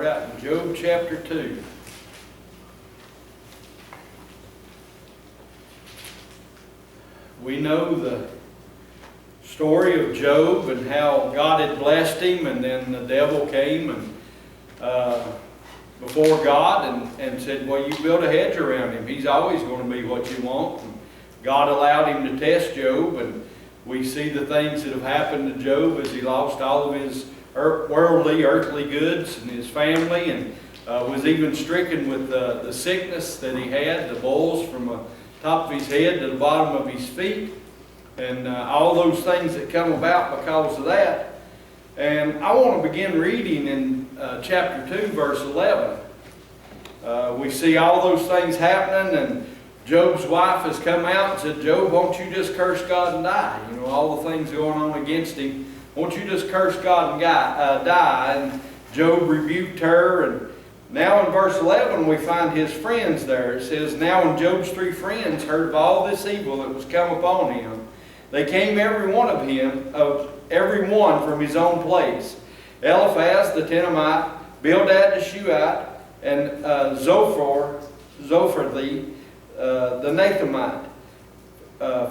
right in Job chapter 2. We know the story of Job and how God had blessed him, and then the devil came and before God and said, well, you build a hedge around him. He's always going to be what you want. And God allowed him to test Job, and we see the things that have happened to Job as he lost all of his worldly, earthly goods and his family, and was even stricken with the sickness that he had, the boils from the top of his head to the bottom of his feet, and all those things that come about because of that. And I want to begin reading in chapter 2, verse 11. We see all those things happening, and Job's wife has come out and said, Job, won't you just curse God and die? You know, all the things going on against him. Won't you just curse God and die? And Job rebuked her. And now in verse 11 we find his friends there. It says, now when Job's 3 friends heard of all this evil that was come upon him, they came every one from his own place. Eliphaz the Temanite, Bildad the Shuhite, and Zophar the Nathanathite,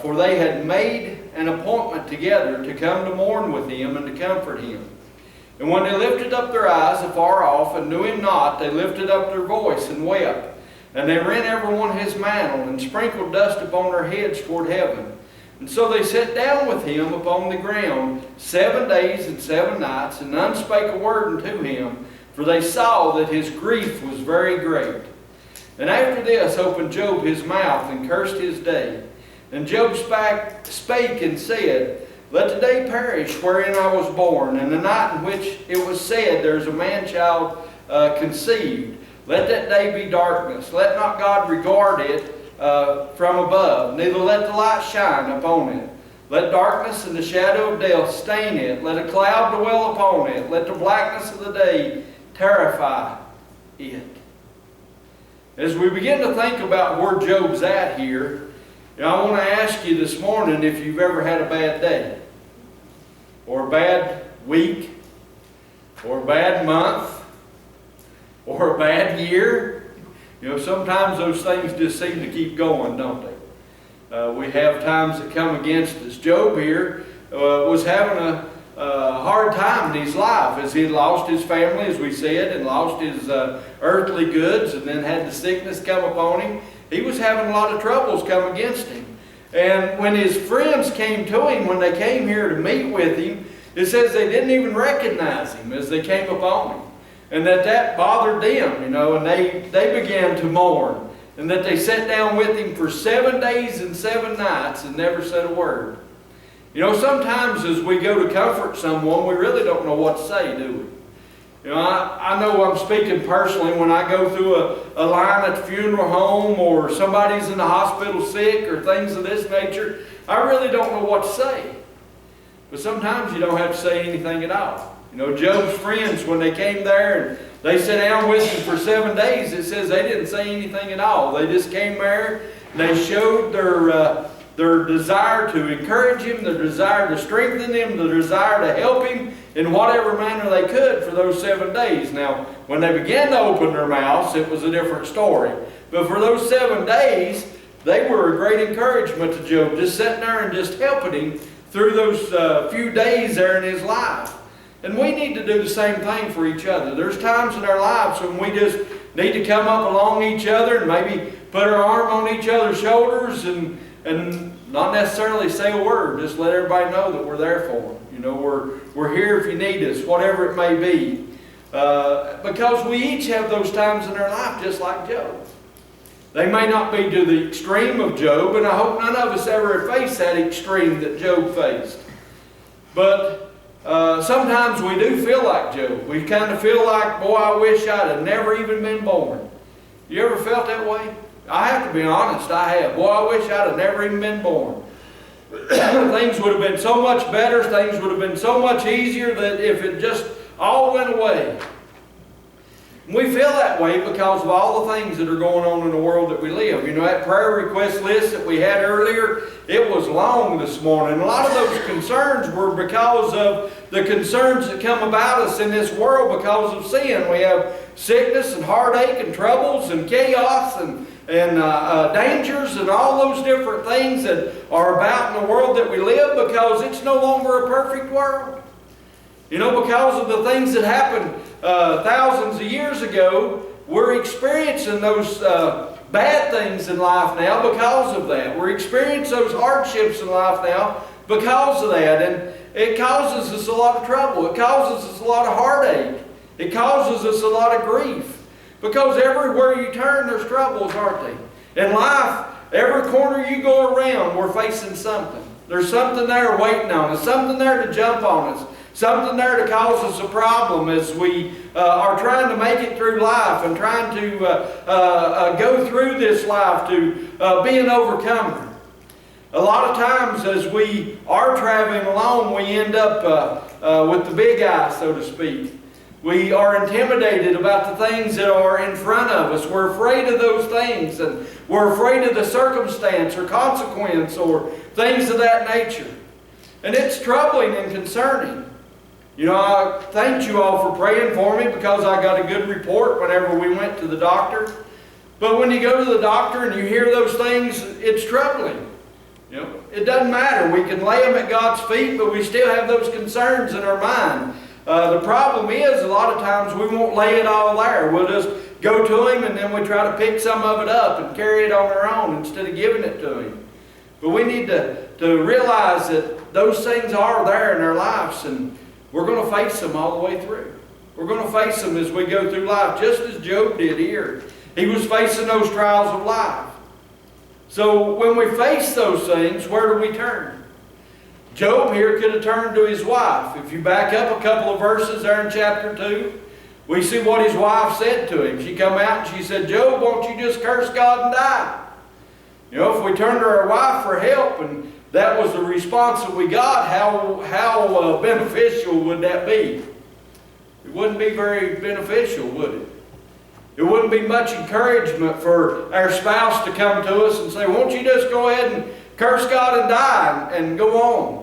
for they had made an appointment together to come to mourn with him and to comfort him. And when they lifted up their eyes afar off and knew him not, they lifted up their voice and wept. And they rent every one his mantle and sprinkled dust upon their heads toward heaven. And so they sat down with him upon the ground 7 days and 7 nights, and none spake a word unto him, for they saw that his grief was very great. And after this opened Job his mouth and cursed his day. And Job spake and said, let the day perish wherein I was born, and the night in which it was said, there is a man-child conceived. Let that day be darkness. Let not God regard it from above, neither let the light shine upon it. Let darkness and the shadow of death stain it. Let a cloud dwell upon it. Let the blackness of the day terrify it. As we begin to think about where Job's at here, I want to ask you this morning if you've ever had a bad day, or a bad week, or a bad month, or a bad year. You know, sometimes those things just seem to keep going, don't they? We have times that come against us. Job here was having a hard time in his life as he had lost his family, as we said, and lost his earthly goods, and then had the sickness come upon him. He was having a lot of troubles come against him. And when his friends came to him, when they came here to meet with him, it says they didn't even recognize him as they came upon him. And that bothered them, you know, and they began to mourn. And that they sat down with him for 7 days and 7 nights and never said a word. You know, sometimes as we go to comfort someone, we really don't know what to say, do we? You know, I know I'm speaking personally when I go through a line at the funeral home, or somebody's in the hospital sick, or things of this nature. I really don't know what to say. But sometimes you don't have to say anything at all. You know, Job's friends, when they came there and they sat down with him for 7 days, it says they didn't say anything at all. They just came there and they showed their desire to encourage him, their desire to strengthen him, their desire to help him in whatever manner they could for those 7 days. Now, when they began to open their mouths, it was a different story. But for those 7 days, they were a great encouragement to Job, just sitting there and just helping him through those few days there in his life. And we need to do the same thing for each other. There's times in our lives when we just need to come up along each other and maybe put our arm on each other's shoulders and not necessarily say a word. Just let everybody know that we're there for them. You know, we're here if you need us, whatever it may be. Because we each have those times in our life just like Job. They may not be to the extreme of Job, and I hope none of us ever face that extreme that Job faced. But sometimes we do feel like Job. We kind of feel like, boy, I wish I'd have never even been born. You ever felt that way? I have to be honest, I have. Boy, I wish I'd have never even been born. Things would have been so much better, things would have been so much easier that if it just all went away. We feel that way because of all the things that are going on in the world that we live. You know, that prayer request list that we had earlier, it was long this morning. A lot of those concerns were because of the concerns that come about us in this world because of sin. We have sickness and heartache and troubles and chaos and dangers and all those different things that are about in the world that we live, because it's no longer a perfect world. You know, because of the things that happened thousands of years ago, we're experiencing those bad things in life now because of that. We're experiencing those hardships in life now because of that. And it causes us a lot of trouble. It causes us a lot of heartache. It causes us a lot of grief. Because everywhere you turn, there's troubles, aren't they? In life, every corner you go around, we're facing something. There's something there waiting on us, something there to jump on us, something there to cause us a problem as we are trying to make it through life and trying to go through this life to be an overcomer. A lot of times as we are traveling along, we end up with the big eye, so to speak. We are intimidated about the things that are in front of us. We're afraid of those things, and we're afraid of the circumstance or consequence or things of that nature. And it's troubling and concerning. You know, I thanked you all for praying for me because I got a good report whenever we went to the doctor. But when you go to the doctor and you hear those things, it's troubling. You know, it doesn't matter. We can lay them at God's feet, but we still have those concerns in our mind. The problem is, a lot of times we won't lay it all there. We'll just go to Him and then we try to pick some of it up and carry it on our own instead of giving it to Him. But we need to realize that those things are there in our lives, and we're going to face them all the way through. We're going to face them as we go through life, just as Job did here. He was facing those trials of life. So when we face those things, where do we turn? Job here could have turned to his wife. If you back up a couple of verses there in chapter 2, we see what his wife said to him. She come out and she said, Job, won't you just curse God and die? You know, if we turn to our wife for help and that was the response that we got, how beneficial would that be? It wouldn't be very beneficial, would it? It wouldn't be much encouragement for our spouse to come to us and say, won't you just go ahead and curse God and die and go on?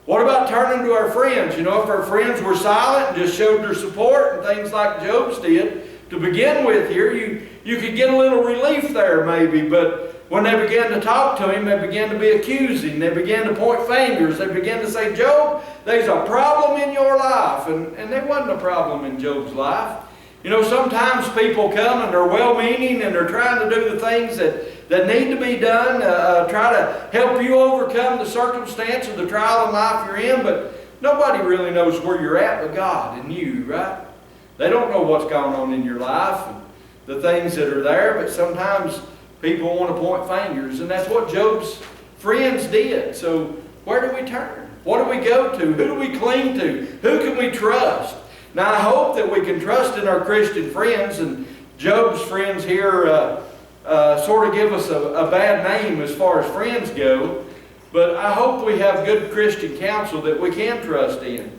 What about turning to our friends? You know, if our friends were silent and just showed their support and things like Job's did to begin with here, you could get a little relief there maybe. But when they began to talk to him, they began to be accusing. They began to point fingers. They began to say, Job, there's a problem in your life. And there wasn't a problem in Job's life. You know, sometimes people come and they're well-meaning and they're trying to do the things that need to be done, try to help you overcome the circumstance of the trial in life you're in, but nobody really knows where you're at but God and you, right? They don't know what's going on in your life and the things that are there, but sometimes people want to point fingers, and that's what Job's friends did. So where do we turn? What do we go to? Who do we cling to? Who can we trust? Now I hope that we can trust in our Christian friends, and Job's friends here sort of give us a bad name as far as friends go, but I hope we have good Christian counsel that we can trust in.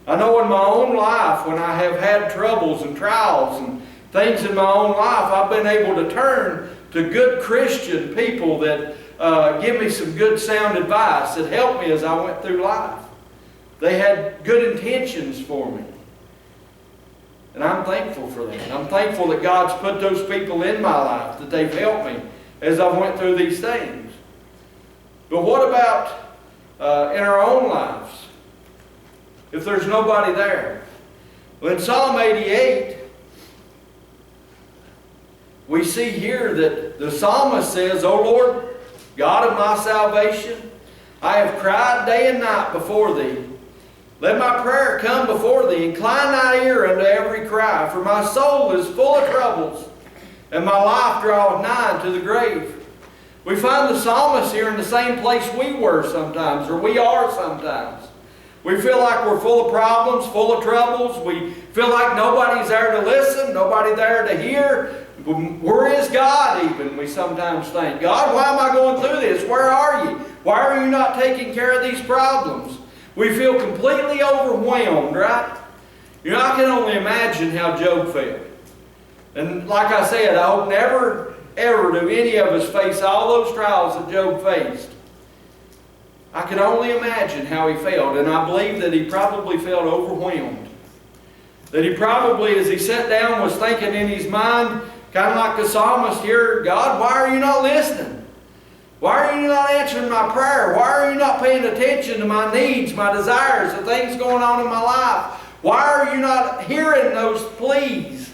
I know in my own life, when I have had troubles and trials and things in my own life, I've been able to turn to good Christian people that give me some good sound advice that helped me as I went through life. They had good intentions for me. And I'm thankful for that. I'm thankful that God's put those people in my life, that they've helped me as I went through these things. But what about in our own lives? If there's nobody there? Well, in Psalm 88, we see here that the psalmist says, O Lord, God of my salvation, I have cried day and night before Thee. Let my prayer come before Thee. Incline Thy ear unto every cry. For my soul is full of troubles, and my life draweth nigh to the grave. We find the psalmist here in the same place we were sometimes, or we are sometimes. We feel like we're full of problems, full of troubles. We feel like nobody's there to listen, nobody there to hear. Where is God even, we sometimes think. God, why am I going through this? Where are You? Why are You not taking care of these problems? We feel completely overwhelmed, right? You know, I can only imagine how Job felt. And like I said, I hope never, ever do any of us face all those trials that Job faced. I can only imagine how he felt, and I believe that he probably felt overwhelmed. That he probably, as he sat down, was thinking in his mind, kind of like the psalmist here, God, why are you not listening? Why are you not answering my prayer? Why are you not paying attention to my needs, my desires, the things going on in my life? Why are you not hearing those pleas?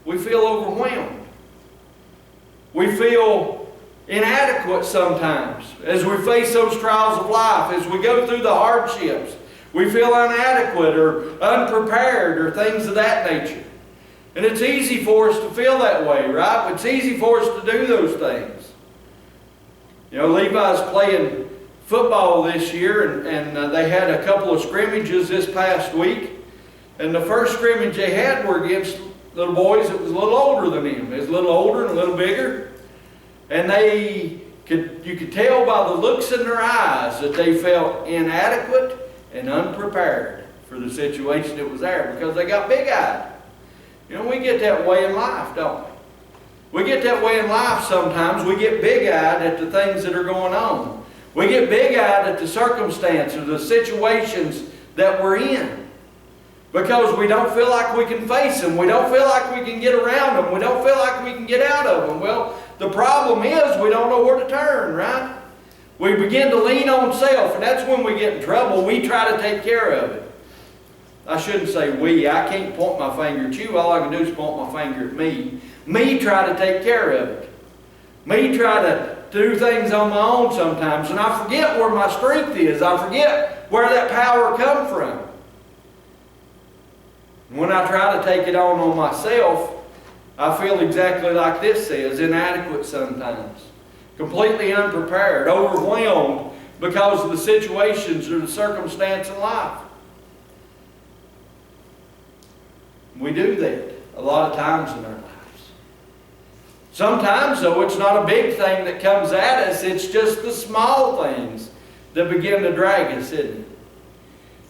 We feel overwhelmed. We feel inadequate sometimes as we face those trials of life, as we go through the hardships. We feel inadequate or unprepared or things of that nature. And it's easy for us to feel that way, right? It's easy for us to do those things. You know, Levi's playing football this year, and they had a couple of scrimmages this past week. And the first scrimmage they had were against little boys that was a little older than him. They was a little older and a little bigger. And you could tell by the looks in their eyes that they felt inadequate and unprepared for the situation that was there because they got big-eyed. You know, we get that way in life, don't we? We get that way in life sometimes. We get big-eyed at the things that are going on. We get big-eyed at the circumstances, the situations that we're in. Because we don't feel like we can face them. We don't feel like we can get around them. We don't feel like we can get out of them. Well, the problem is we don't know where to turn, right? We begin to lean on self, and that's when we get in trouble. We try to take care of it. I shouldn't say we. I can't point my finger at you. All I can do is point my finger at me. Me try to take care of it. Me try to do things on my own sometimes, and I forget where my strength is. I forget where that power comes from. When I try to take it on myself, I feel exactly like this says, inadequate sometimes. Completely unprepared, overwhelmed because of the situations or the circumstance in life. We do that a lot of times in our lives. Sometimes, though, it's not a big thing that comes at us. It's just the small things that begin to drag us, isn't it?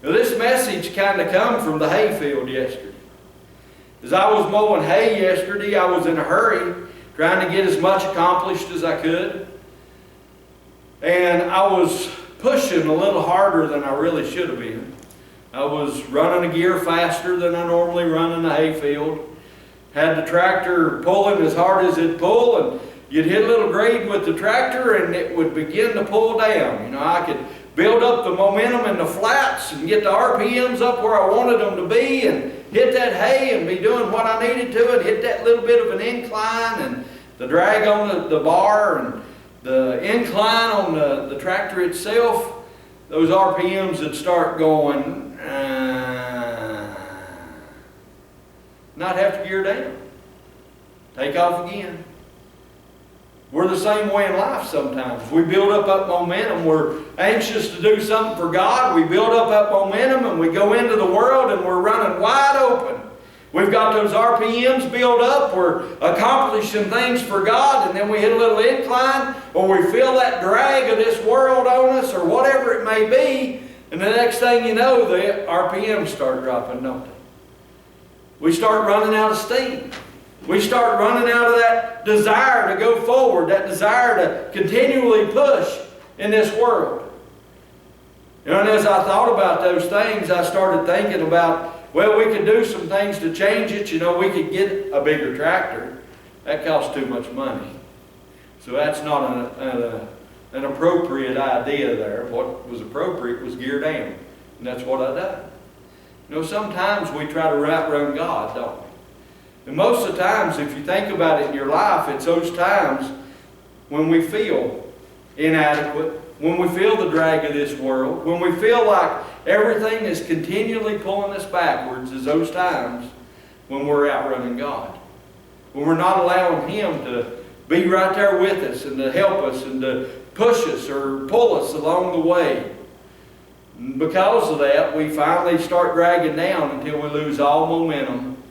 Now, this message kind of come from the hayfield yesterday. As I was mowing hay yesterday, I was in a hurry, trying to get as much accomplished as I could. And I was pushing a little harder than I really should have been. I was running a gear faster than I normally run in the hayfield. Had the tractor pulling as hard as it'd pull, and you'd hit a little grade with the tractor and it would begin to pull down. You know, I could build up the momentum in the flats and get the RPMs up where I wanted them to be and hit that hay and be doing what I needed to and hit that little bit of an incline and the drag on the bar and the incline on the tractor itself. Those RPMs would start going, not have to gear down. Take off again. We're the same way in life sometimes. We build up momentum. We're anxious to do something for God. We build up momentum and we go into the world and we're running wide open. We've got those RPMs built up. We're accomplishing things for God, and then we hit a little incline or we feel that drag of this world on us or whatever it may be, and the next thing you know, the RPMs start dropping, don't they? We start running out of steam. We start running out of that desire to go forward, that desire to continually push in this world. You know, and as I thought about those things, I started thinking about, well, we could do some things to change it. You know, we could get a bigger tractor. That costs too much money. So that's not an appropriate idea there. What was appropriate was gear down. And that's what I done. You know, sometimes we try to outrun God, don't we? And most of the times, if you think about it in your life, it's those times when we feel inadequate, when we feel the drag of this world, when we feel like everything is continually pulling us backwards, is those times when we're outrunning God. When we're not allowing Him to be right there with us and to help us and to push us or pull us along the way. Because of that, we finally start dragging down until we lose all momentum,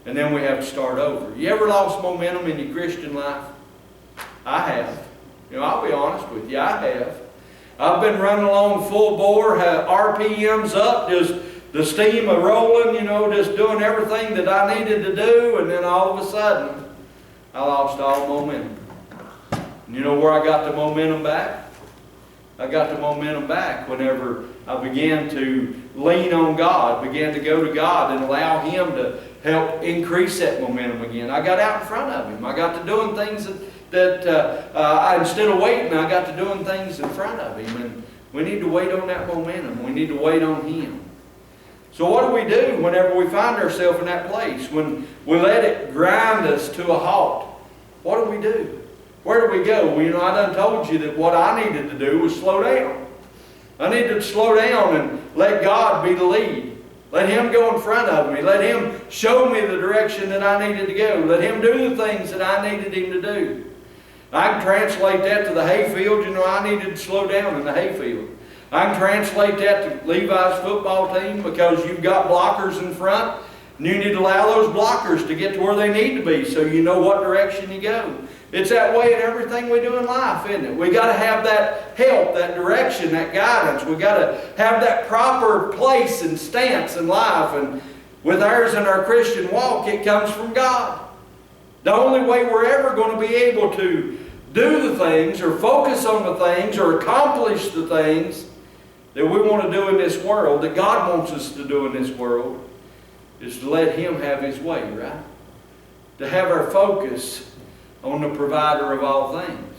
and then we have to start over. You ever lost momentum in your Christian life? I have. You know, I'll be honest with you, I have. I've been running along full bore, have RPMs up, just the steam a-rolling, you know, just doing everything that I needed to do, and then all of a sudden, I lost all momentum. And you know where I got the momentum back? I got the momentum back whenever I began to lean on God, began to go to God and allow Him to help increase that momentum again. I got out in front of Him. I got to doing things that instead of waiting, I got to doing things in front of Him. And we need to wait on that momentum. We need to wait on Him. So what do we do whenever we find ourselves in that place? When we let it grind us to a halt, what do we do? Where do we go? Well, I done told you that what I needed to do was slow down. I needed to slow down and let God be the lead. Let Him go in front of me. Let Him show me the direction that I needed to go. Let Him do the things that I needed Him to do. I can translate that to the hayfield. I needed to slow down in the hayfield. I can translate that to Levi's football team, because you've got blockers in front, and you need to allow those blockers to get to where they need to be so you know what direction you go. It's that way in everything we do in life, isn't it? We got to have that help, that direction, that guidance. We got to have that proper place and stance in life. And with ours in our Christian walk, it comes from God. The only way we're ever going to be able to do the things or focus on the things or accomplish the things that we want to do in this world, that God wants us to do in this world, is to let Him have His way, right? To have our focus on the provider of all things.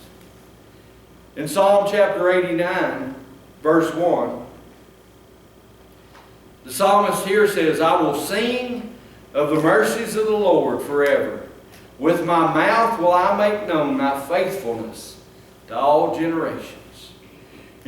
In Psalm chapter 89, verse 1, the psalmist here says, I will sing of the mercies of the Lord forever. With my mouth will I make known thy faithfulness to all generations.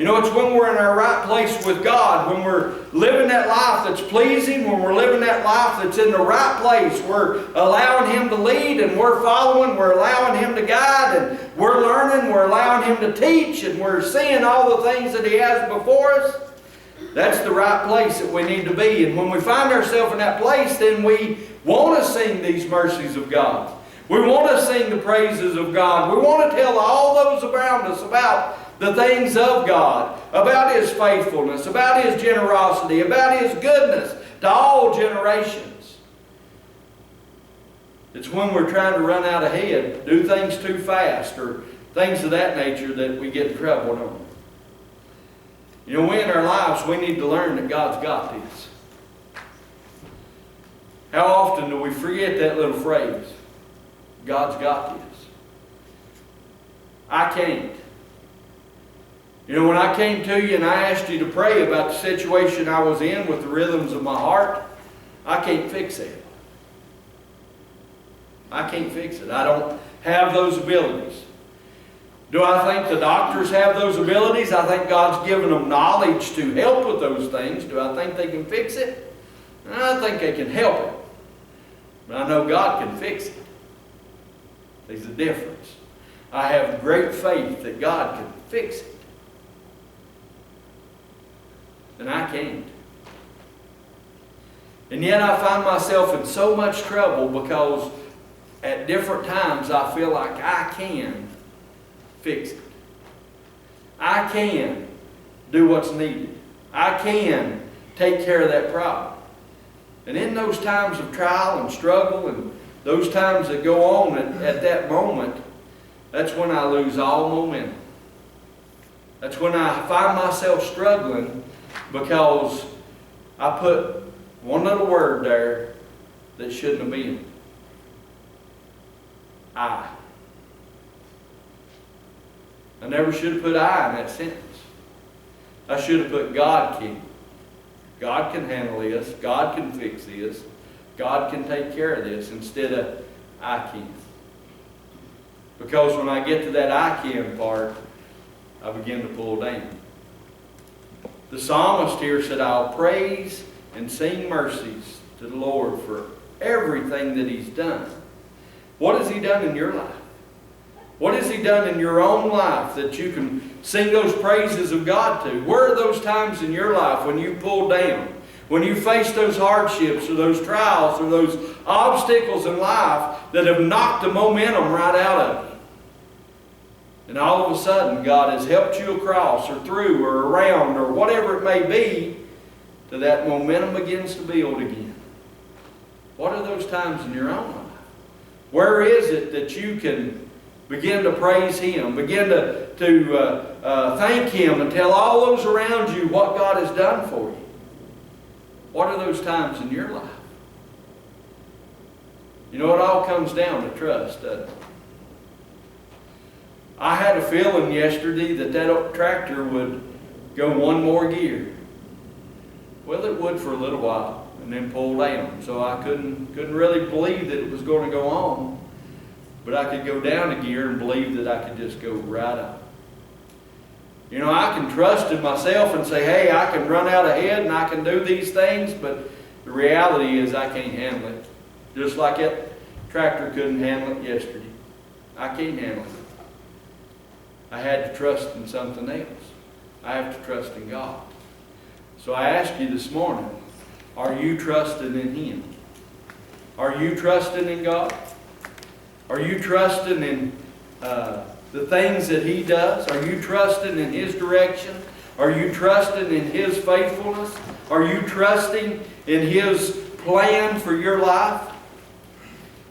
It's when we're in our right place with God, when we're living that life that's pleasing, when we're living that life that's in the right place, we're allowing Him to lead and we're following, we're allowing Him to guide, and we're learning, we're allowing Him to teach, and we're seeing all the things that He has before us. That's the right place that we need to be. And when we find ourselves in that place, then we want to sing these mercies of God. We want to sing the praises of God. We want to tell all those around us about the things of God, about His faithfulness, about His generosity, about His goodness to all generations. It's when we're trying to run out ahead, do things too fast, or things of that nature that we get in trouble on. We in our lives, we need to learn that God's got this. How often do we forget that little phrase? God's got this. I can't. When I came to you and I asked you to pray about the situation I was in with the rhythms of my heart, I can't fix it. I can't fix it. I don't have those abilities. Do I think the doctors have those abilities? I think God's given them knowledge to help with those things. Do I think they can fix it? I think they can help it. But I know God can fix it. There's a difference. I have great faith that God can fix it. And I can't. And yet I find myself in so much trouble because at different times I feel like I can fix it. I can do what's needed. I can take care of that problem. And in those times of trial and struggle and those times that go on at that moment, that's when I lose all momentum. That's when I find myself struggling because I put one little word there that shouldn't have been. I never should have put I in that sentence. I should have put God can. God can handle this. God can fix this. God can take care of this, instead of I can. Because when I get to that I can part, I begin to pull down. The psalmist here said, I'll praise and sing mercies to the Lord for everything that He's done. What has He done in your life? What has He done in your own life that you can sing those praises of God to? Where are those times in your life when you pull down? When you face those hardships or those trials or those obstacles in life that have knocked the momentum right out of you? And all of a sudden, God has helped you across or through or around or whatever it may be, till that momentum begins to build again. What are those times in your own life? Where is it that you can Begin to praise Him. Begin to thank Him and tell all those around you what God has done for you. What are those times in your life? You know, it all comes down to trust, doesn't it? I had a feeling yesterday that tractor would go one more gear. Well, it would for a little while and then pull down. So I couldn't really believe that it was going to go on. But I could go down a gear and believe that I could just go right up. You know, I can trust in myself and say, hey, I can run out ahead and I can do these things, but the reality is I can't handle it. Just like that tractor couldn't handle it yesterday. I can't handle it. I had to trust in something else. I have to trust in God. So I ask you this morning, are you trusting in Him? Are you trusting in God? Are you trusting in the things that He does? Are you trusting in His direction? Are you trusting in His faithfulness? Are you trusting in His plan for your life?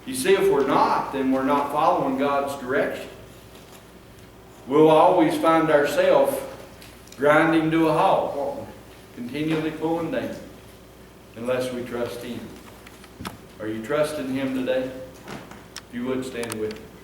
You see, if we're not, then we're not following God's direction. We'll always find ourselves grinding to a halt, won't we? Continually pulling down, unless we trust Him. Are you trusting Him today? If you would, stand with me.